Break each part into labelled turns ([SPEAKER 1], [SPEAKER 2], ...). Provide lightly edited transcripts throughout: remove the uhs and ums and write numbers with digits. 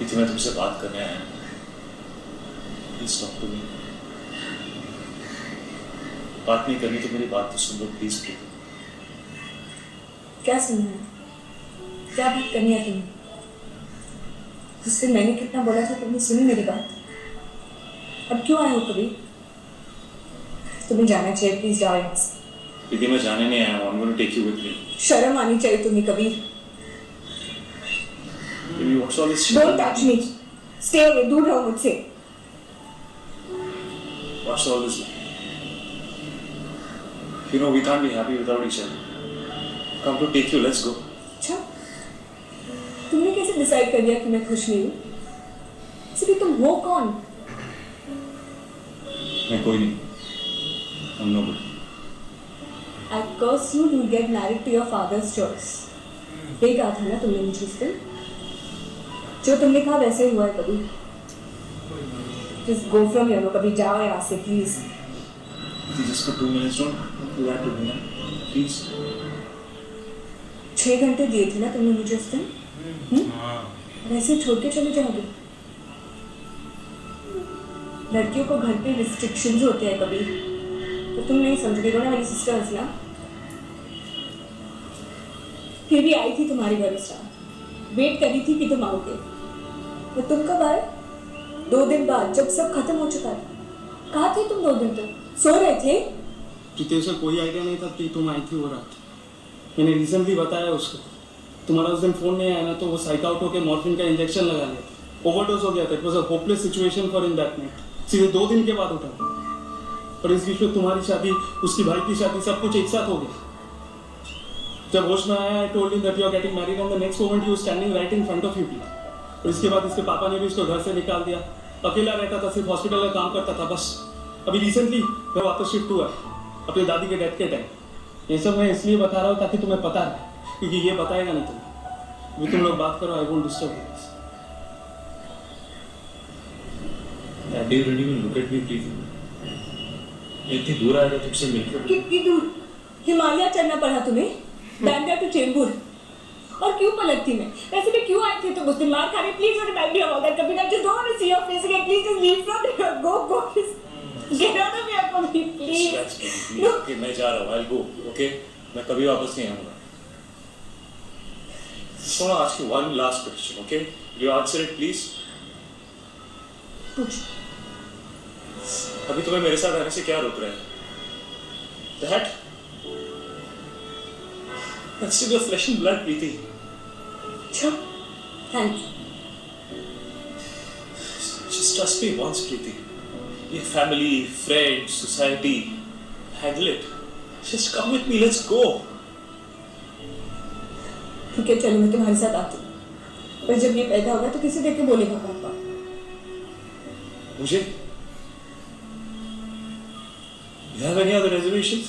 [SPEAKER 1] प्रीति मैं तुमसे बात करने आया हूँ। Please talk to me. बात नहीं करनी तो मेरी बात तो सुन लो प्लीज प्रीति।
[SPEAKER 2] क्या सुनना है? क्या बात करनी है तुम्हें? जिससे मैंने कितना बोला था तुमने सुनी मेरी बात? अब क्यों आए हो कभी? तुम्हें जाना चाहिए, प्लीज जाओ यहाँ से।
[SPEAKER 1] प्रीति मैं जाने नहीं आया हूँ। I'm going to take you with me.
[SPEAKER 2] शर्म आनी चाहिए तुम्हें कभी।
[SPEAKER 1] Baby, what's all this shit?
[SPEAKER 2] Don't touch me. Stay away, दूर रहो मुझसे।
[SPEAKER 1] What's all this? You know we can't be happy without each other. Come to take you. Let's go.
[SPEAKER 2] अच्छा, तुमने कैसे डिसाइड कर लिया कि मैं खुश नहीं हूँ? इसलिए तुम हो कौन?
[SPEAKER 1] मैं कोई नहीं। I'm nobody.
[SPEAKER 2] I curse you. You'll get married to your father's choice. यही कहा था ना तुमने मुझे उस दिन? जो तुमने कहा वैसे ही हुआ है कभी? Just go from here. कभी जाओ यहाँ से please.
[SPEAKER 1] Just for 2 minutes, don't do that to me, please.
[SPEAKER 2] 6 घंटे दिए थे ना तुमने मुझे उस दिन? वैसे छोड़ के चले जाओगे? लड़कियों को घर पे रिस्ट्रिक्शंस होते हैं कभी, तो तुम नहीं समझोगे ना मेरी सिस्टर्स ना। फिर भी आई थी तुम्हारी भरोसा, वेट करी थी कि तुम आओगे। तो तुम कब आए? 2 दिन बाद, जब सब खत्म हो चुका था। कहाँ थे तुम 2 दिन तक? सो रहे थे?
[SPEAKER 3] प्रीति उसे कोई आइडिया नहीं था कि तुम आई थी वो रात। मैंने रिसेंटली बताया उसको। तुम्हारा उस दिन फोन नहीं आया ना तो वो साइक आउट होकर मॉर्फिन का इंजेक्शन लगा लिया। ओवरडोज हो गया था। It was a hopeless situation for in that night. सीधे 2 दिन के बाद उठा और इस बीच में तुम्हारी शादी, उसकी भाई की शादी, सब कुछ एक साथ हो गया। जब होश में आया, I told him that you are getting married and the next moment you standing right in front of you. और इसके बाद इसके पापा ने भी उसको घर से निकाल दिया। अकेला रहता था, सिर्फ हॉस्पिटल का काम करता था बस। अभी रिसेंटली मैं वापस शिफ्ट हुआ अपनी दादी के डेथ के टाइम। ये सब मैं इसलिए बता रहा हूँ ताकि तुम्हें पता है, क्योंकि ये बताएगा नहीं तुम्हें। अभी तुम लोग बात करो, I won't disturb you.
[SPEAKER 1] Daddy, you didn't even look at me, Preeti. इतनी दूर आया था तुमसे मिलकर।
[SPEAKER 2] कितनी दूर? हिमालय चढ़ना पड़ा तुम्हें? बैंड्रा टू चेंबूर। और क्यों पलट थी मैं? वैसे भी क्यों आए थे तुम उस दिन? मार खा रहे? Please don't remind me of that. कभी ना just don't want to see your face again. Please just leave from here. Go. Get out of here for me, please.
[SPEAKER 1] Okay, मैं जा रहा हूँ। I'll go. Okay? मैं कभी वापस नहीं आऊँगा। So I ask you one last question, okay? You answer it, please.
[SPEAKER 2] पूछ।
[SPEAKER 1] अभी तुम्हें मेरे साथ आने से क्या रोक रहा है? That? That's still your flesh and blood, Preeti.
[SPEAKER 2] अच्छा, thank you.
[SPEAKER 1] Just trust me once, Preeti. Your family, friends, society, handle it. Just come with me. Let's go.
[SPEAKER 2] ठीक है, चलो मैं तुम्हारे साथ आती हूँ। पर जब ये पैदा होगा तो किसे देख के बोलेगा पापा?
[SPEAKER 1] मुझे? You have any other reservations?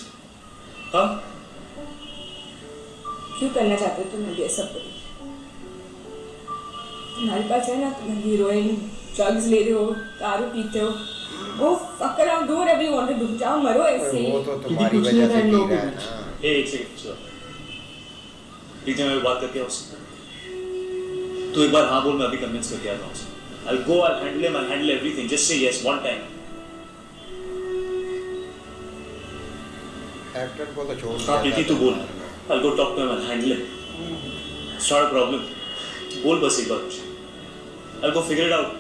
[SPEAKER 1] हाँ?
[SPEAKER 2] क्यों करना चाहते हो तुम ये सब? तुम्हारे पास है ना, तुम हीरोइन, ड्रग्स ले रहे हो, दारू पीते हो। Go fuck around, do whatever you want to do. जाओ मरो ऐसे।
[SPEAKER 4] वो तो तुम्हारी वजह से पी रहा है ना।
[SPEAKER 1] एक सेकंड चलो। प्रीति मैं बात करके आओ उससे। तू एक बार हाँ बोल, मैं अभी कन्विंस करके आता हूँ उसे। I'll go, I'll handle him, I'll handle everything. Just say yes one time.
[SPEAKER 4] Actor को तो छोड़
[SPEAKER 1] हाँ प्रीति तू बोल। I'll go talk to him, I'll handle him. It's not a problem. बोल बस एक बार मुझे। I'll go figure it out.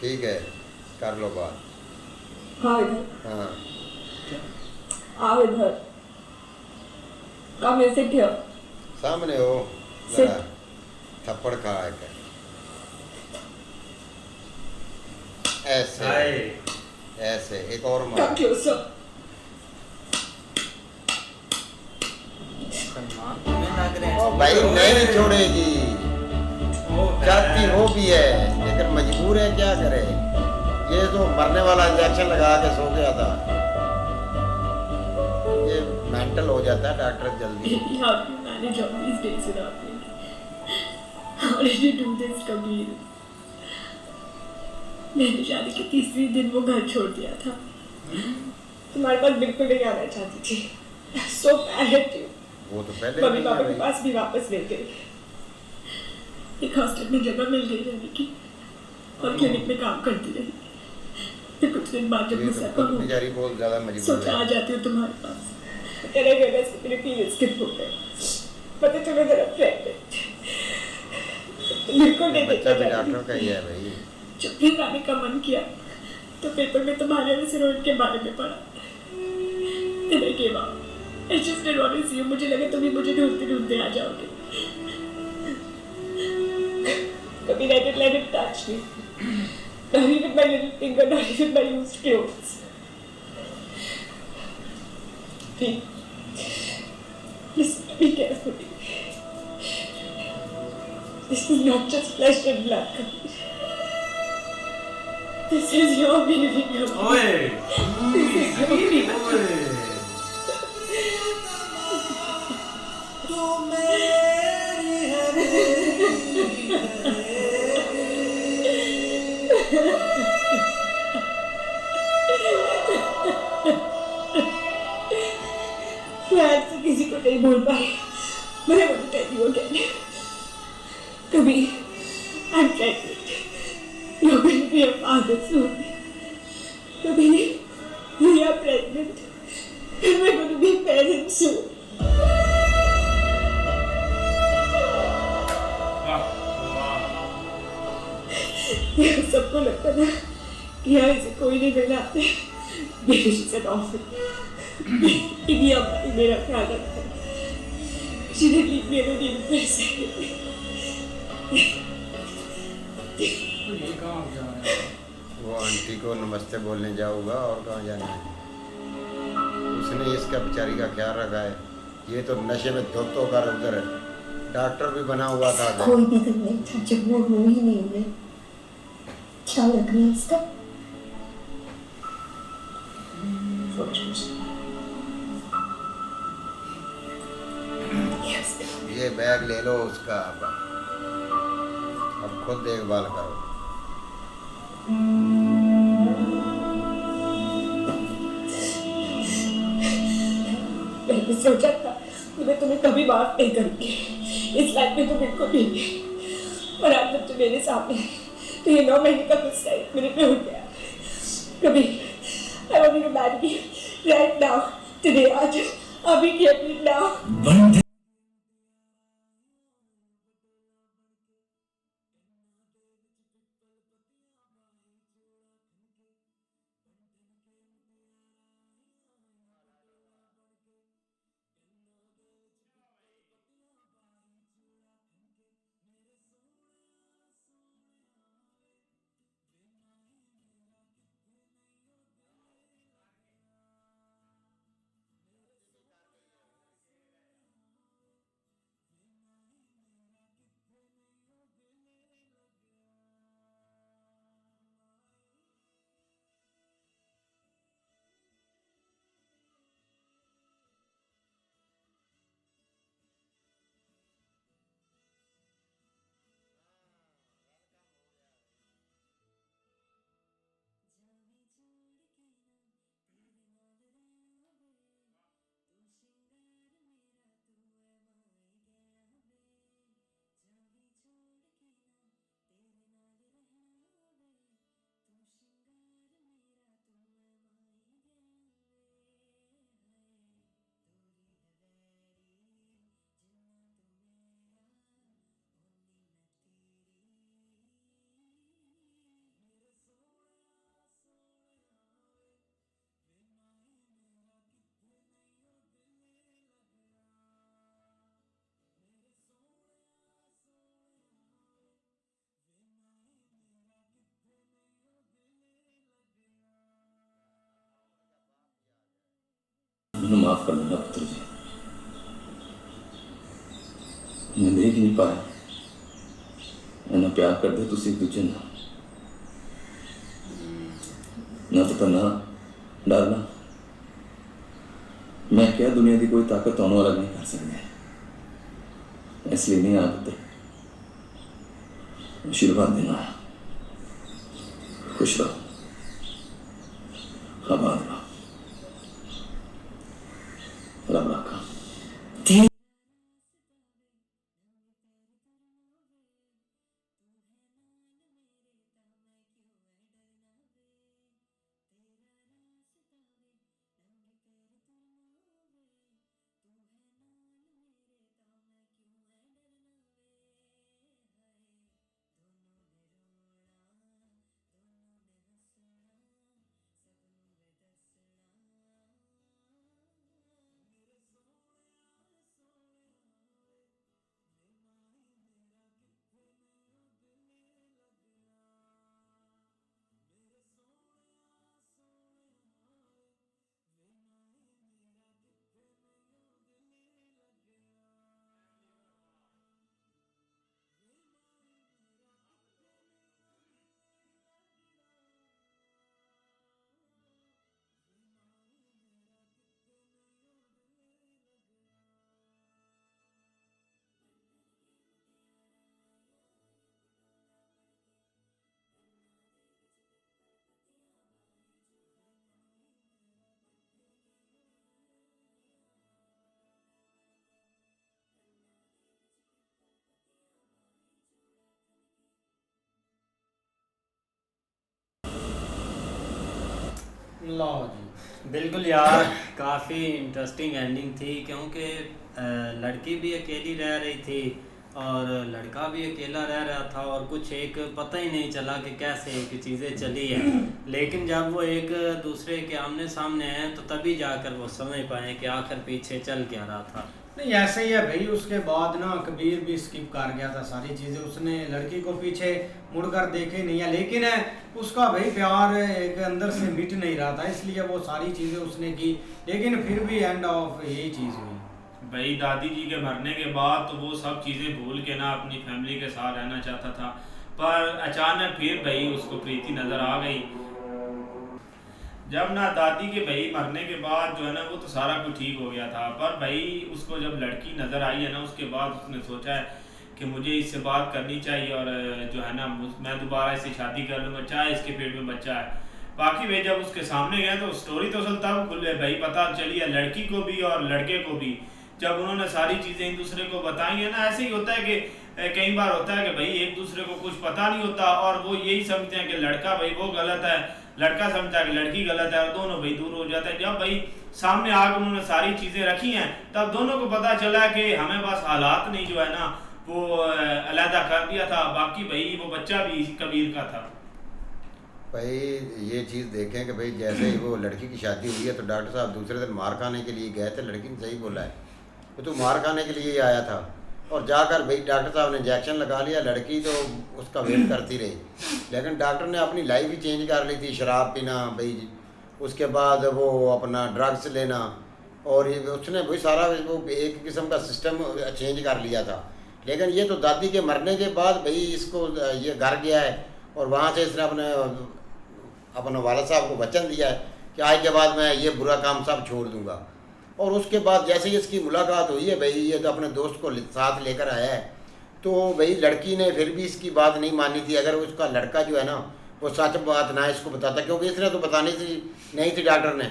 [SPEAKER 4] ठीक है, कर लो बात।
[SPEAKER 2] हाँ इधर।
[SPEAKER 4] हाँ
[SPEAKER 2] आओ इधर। Come here, sit here.
[SPEAKER 4] सामने हो जरा, थप्पड़ खा है क्या? ऐसे ऐसे एक और मार।
[SPEAKER 2] Come closer.
[SPEAKER 4] ओ भाई नहीं छोड़ेगी, चाहती हो भी है लेकिन मजबूर है, क्या करे। ये तो मरने वाला इंजेक्शन लगा के सो गया था, ये मेंटल हो जाता है डॉक्टर जल्दी।
[SPEAKER 2] How do you manage all these days without me? How did you do this, Kabir? मैंने शादी के 3रे दिन वो घर छोड़ दिया था। तुम्हारे पास बिल्कुल नहीं आना चाहती थी। So mad at you.
[SPEAKER 4] वो तो पहले
[SPEAKER 2] मम्मी पापा के पास भी वापस ले गई। एक हॉस्टल में जगह मिल गई रहने की और क्लिनिक में काम करती रही। फिर कुछ दिन बाद जब
[SPEAKER 4] ये
[SPEAKER 2] मैं
[SPEAKER 4] तो
[SPEAKER 2] सेटल
[SPEAKER 4] खुद
[SPEAKER 2] हो
[SPEAKER 4] बेचारी बहुत ज्यादा मजबूर
[SPEAKER 2] सोचा आ
[SPEAKER 4] है।
[SPEAKER 2] जाती हूँ तुम्हारे पास। तेरे वजह से मेरे पीरियड्स स्किप हो गए। पता चला तेरा प्रेग्नेंट। बिल्कुल नहीं
[SPEAKER 4] बच्चा भी
[SPEAKER 2] देखा
[SPEAKER 4] डॉक्टर का ही है भाई।
[SPEAKER 2] जब भी आने का मन किया तो पेपर में तुम्हारे रेस्टोरेंट के बारे में पढ़ा। Then I gave up. I just didn't want to see you. मुझे लगा तुम भी मुझे ढूंढते ढूंढते आ जाओगे। कभी I didn't let it touch me. Not even my little finger, not even my used clothes. Listen to me carefully. This is not just flesh and blood, Kabir. This is your baby, Kabir.
[SPEAKER 5] ओए
[SPEAKER 2] This is your baby.
[SPEAKER 5] ओए
[SPEAKER 2] मैं आज से किसी को नहीं बोल पाई। मैं बोल टेल यू अगेन। कभी I'm pregnant. You're going to be a father soon. कभी we are pregnant. And we're going to be parents soon. ये सबको लगता था कि यहाँ इसे कोई नहीं मिलना आते। Maybe she's an orphan. Maybe अब मेरा ख्याल रखता है। She didn't leave me alone even for a second.
[SPEAKER 5] ये कहाँ जा रहा है?
[SPEAKER 4] वो आंटी को नमस्ते बोलने जाऊंगा और कहाँ जाना है। उसने इसका बेचारी का ख्याल रखा है। ये तो नशे में धुत होकर उधर है। डॉक्टर भी बना हुआ था।
[SPEAKER 2] कोई भी दिन नहीं था जब वो रो ही नहीं हुए। क्या लग रहा है इसका? Yes.
[SPEAKER 4] ये बैग ले लो उसका। अब खुद देखभाल करो।
[SPEAKER 2] मैंने सोचा था कि मैं तुम्हें कभी माफ नहीं करूंगी। इस लाइफ में तो बिल्कुल भी। और आज जब तुम मेरे सामने है, तो ये 9 महीने का गुस्सा 1 मिनट में उठ गया। कभी I want you to marry me right now, today, आज, अभी के अभी now.
[SPEAKER 6] मैंने माफ कर देना पुत्र जी। मैं देख नहीं पाया इन्ना प्यार करते तुसी एक दूजे ना तो ना डरना। मैं क्या दुनिया की कोई ताकत तो अलग नहीं कर सकती, इसलिए नहीं आ पुत्र आशीर्वाद देना। खुश रहो, आबाद रहो, रब रखा।
[SPEAKER 5] लो जी।
[SPEAKER 7] बिल्कुल यार, काफ़ी इंटरेस्टिंग एंडिंग थी क्योंकि लड़की भी अकेली रह रही थी और लड़का भी अकेला रह रहा था और कुछ एक पता ही नहीं चला कि कैसे एक चीज़ें चली हैं। लेकिन जब वो एक दूसरे के आमने सामने हैं तो तभी जाकर वो समझ पाए कि आखिर पीछे चल क्या रहा था।
[SPEAKER 5] नहीं ऐसे ही है भाई, उसके बाद ना कबीर भी स्किप कर गया था सारी चीज़ें, उसने लड़की को पीछे मुड़कर देखे नहीं है, लेकिन उसका भाई प्यार एक अंदर से मिट नहीं रहा था, इसलिए वो सारी चीज़ें उसने की, लेकिन फिर भी एंड ऑफ यही चीज़ हुई।
[SPEAKER 8] भाई दादी जी के मरने के बाद तो वो सब चीज़ें भूल के ना अपनी फैमिली के साथ रहना चाहता था, पर अचानक फिर भाई उसको प्रीति नज़र आ गई। जब ना दादी के भाई मरने के बाद जो है ना वो तो सारा कुछ ठीक हो गया था, पर भाई उसको जब लड़की नज़र आई है ना उसके बाद उसने सोचा है कि मुझे इससे बात करनी चाहिए और जो है ना मैं दोबारा इससे शादी कर लूँगा, चाहे इसके पेट में बच्चा है। बाकी भाई जब उसके सामने गया तो स्टोरी तो असल तब खुले भाई पता चली है लड़की को भी और लड़के को भी, जब उन्होंने सारी चीज़ें एक दूसरे को बताई है ना। ऐसे ही होता है कि कई बार होता है कि भाई एक दूसरे को कुछ पता नहीं होता और वो यही समझते हैं कि लड़का भाई वो गलत है, लड़का समझता है कि लड़की गलत है और दोनों भाई दूर हो जाते हैं। जब भाई सामने आकर उन्होंने सारी चीज़ें रखी हैं तब दोनों को पता चला कि हमें बस हालात नहीं जो है ना वो अलहदा कर दिया था, बाकी भाई वो बच्चा भी कबीर का था।
[SPEAKER 4] भाई ये चीज़ देखें कि भाई जैसे ही वो लड़की की शादी हुई है तो डॉक्टर साहब दूसरे दिन मार खाने के लिए गए थे, लड़की ने सही बोला है वो तो मार खाने के लिए ही आया था, और जाकर भाई डॉक्टर साहब ने इंजेक्शन लगा लिया, लड़की तो उसका वेट करती रही, लेकिन डॉक्टर ने अपनी लाइफ ही चेंज कर ली थी, शराब पीना भाई, उसके बाद वो अपना ड्रग्स लेना, और ये उसने वही सारा वो एक किस्म का सिस्टम चेंज कर लिया था। लेकिन ये तो दादी के मरने के बाद भाई इसको ये घर गया है और वहाँ से इसने अपने वाला साहब को वचन दिया है कि आज के बाद मैं ये बुरा काम सब छोड़ दूँगा। और उसके बाद जैसे ही इसकी मुलाकात हुई है भाई ये तो अपने दोस्त को साथ लेकर आया है, तो भाई लड़की ने फिर भी इसकी बात नहीं मानी थी। अगर उसका लड़का जो है ना वो सच बात ना इसको बताता, क्योंकि इसने तो बतानी थी नहीं थी डॉक्टर ने,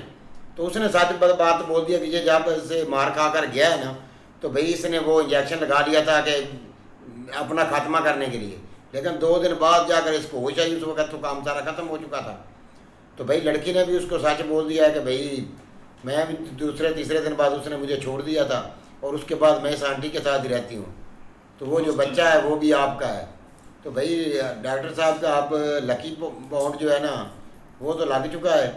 [SPEAKER 4] तो उसने सच बात बोल दिया कि ये जब से मार खा कर गया है ना तो भाई इसने वो इंजेक्शन लगा लिया था कि अपना खात्मा करने के लिए, लेकिन 2 दिन बाद जाकर इसको होश आई, उस वक्त तो काम सारा ख़त्म हो चुका था। तो भाई लड़की ने भी उसको सच बोल दिया है कि भाई मैं भी दूसरे तीसरे दिन बाद उसने मुझे छोड़ दिया था और उसके बाद मैं इस आंटी के साथ ही रहती हूँ, तो वो जो बच्चा है वो भी आपका है। तो भाई डॉक्टर साहब का आप लकी पॉइंट जो है ना वो तो लग चुका है,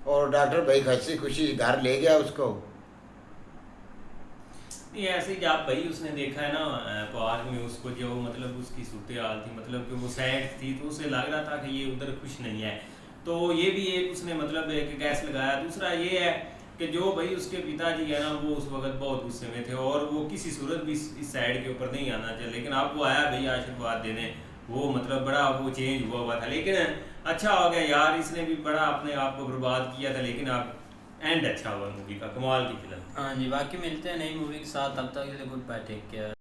[SPEAKER 4] और डॉक्टर भाई हंसी खुशी घर ले गया उसको।
[SPEAKER 7] ये ऐसे ही आप भाई उसने देखा है ना पार्क में उसको, जो मतलब उसकी सूरत हाल थी, मतलब कि वो सैड थी, तो उसे लग रहा था कि ये उधर खुश नहीं है, तो ये भी एक उसने मतलब एक गैस लगाया। दूसरा ये है कि जो भाई उसके पिताजी है ना वो उस वक्त बहुत गुस्से में थे और वो किसी सूरत भी इस साइड के ऊपर नहीं आना चाहिए, लेकिन आप वो आया भाई आशीर्वाद देने, वो मतलब बड़ा वो चेंज हुआ था। लेकिन अच्छा हो गया यार, इसने भी बड़ा अपने आप को बर्बाद किया था, लेकिन आप एंड अच्छा हुआ मूवी का, कमाल की फिल्म।
[SPEAKER 9] हाँ जी, बाकी मिलते हैं नई मूवी के साथ, तब तक के लिए गुड बाय, टेक केयर।